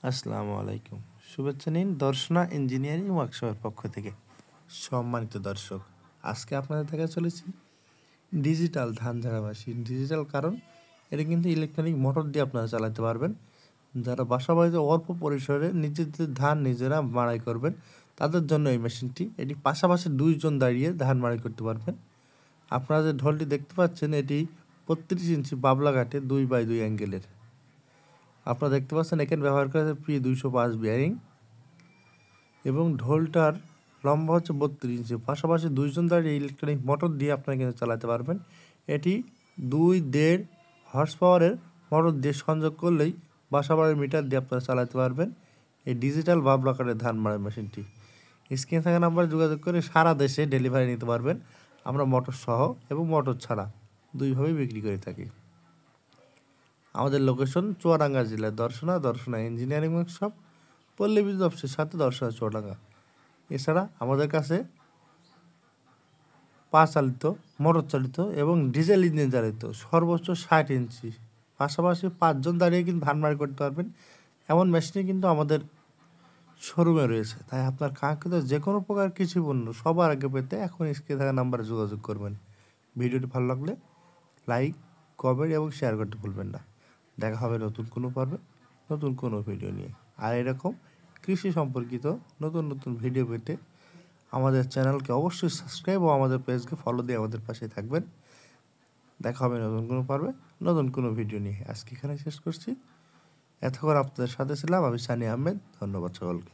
আসসালামু আলাইকুম। শুভেচ্ছা নিন দর্শনা ইঞ্জিনিয়ারিং ওয়ার্কশপের পক্ষ থেকে। সম্মানিত দর্শক, আজকে আপনাদের দেখা চলেছি ডিজিটাল ধান ঝাড়া মেশিন। ডিজিটাল কারণ এটা কিন্তু ইলেকট্রনিক মোটর দিয়ে আপনারা চালাতে পারবেন। যারা বাসা বাড়িতে অল্প পরিসরে নিজেদের ধান নিজেরা মাড়াই করবেন তাদের জন্য এই মেশিনটি। এটি পাশাপাশি দুইজন দাঁড়িয়ে ধান মাড়াই করতে পারবেন। আপনারা যে ঢোলটি দেখতে পাচ্ছেন এটি ৩৫ ইঞ্চি বাবলা কাঠে 2x2 অ্যাঙ্গেলের। আপনারা দেখতে পাচ্ছেন এখানে ব্যবহার করা হয়েছে P205 বিয়ারিং এবং ঢোলটার লম্বা হচ্ছে 32 ইঞ্চি। পাশাপাশি দুইজন দাঁড়িয়ে ইলেকট্রনিক মোটর দিয়ে আপনারা কিন্তু চালাতে পারবেন। এটি 2.5 হর্স পাওয়ারের মোটর দিয়ে সংযোগ করলেই বাসাবাড়ির মিটার দিয়ে আপনারা চালাতে পারবেন এই ডিজিটাল বাবলা কাঠের ধান মাড়াই মেশিনটি। স্ক্রিনে থাকা নাম্বারে যোগাযোগ করে সারা দেশে ডেলিভারি নিতে পারবেন। আমরা মোটর সহ এবং মোটর ছাড়া দুইভাবেই বিক্রি করে থাকি। আমাদের লোকেশন চুয়াডাঙ্গা জেলার দর্শনা ইঞ্জিনিয়ারিং ওয়ার্কশপ, পল্লী বিদ্যুৎ অফিসের সাথে দর্শনা চুয়াডাঙ্গা। এছাড়া আমাদের কাছে পা চালিত, মোটর চালিত এবং ডিজেল ইঞ্জিন চালিত সর্বোচ্চ 60 ইঞ্চি পাশাপাশি 5 জন দাঁড়িয়ে কিন্তু ধান মাড়াই করতে পারবেন এমন মেশিনই কিন্তু আমাদের শোরুমে রয়েছে। তাই আপনার কাঙ্ক্ষিত যে কোনো প্রকার কৃষি পণ্য সবার আগে পেতে এখন স্ক্রিনে থাকা নাম্বারে যোগাযোগ করবেন। ভিডিওটি ভালো লাগলে লাইক, কমেন্ট এবং শেয়ার করতে ভুলবেন না। দেখা হবে নতুন কোনো পর্বে নতুন কোনো ভিডিও নিয়ে। আর এরকম কৃষি সম্পর্কিত নতুন নতুন ভিডিও পেতে আমাদের চ্যানেলকে অবশ্যই সাবস্ক্রাইব ও আমাদের পেজকে ফলো দিয়ে আমাদের পাশে থাকবেন। দেখা হবে নতুন কোনো পর্বে নতুন কোনো ভিডিও নিয়ে। আজকে এখানে শেষ করছি। এতক্ষণ আপনাদের সাথে ছিলাম আমি সানি আহমেদ। ধন্যবাদ সকলকে।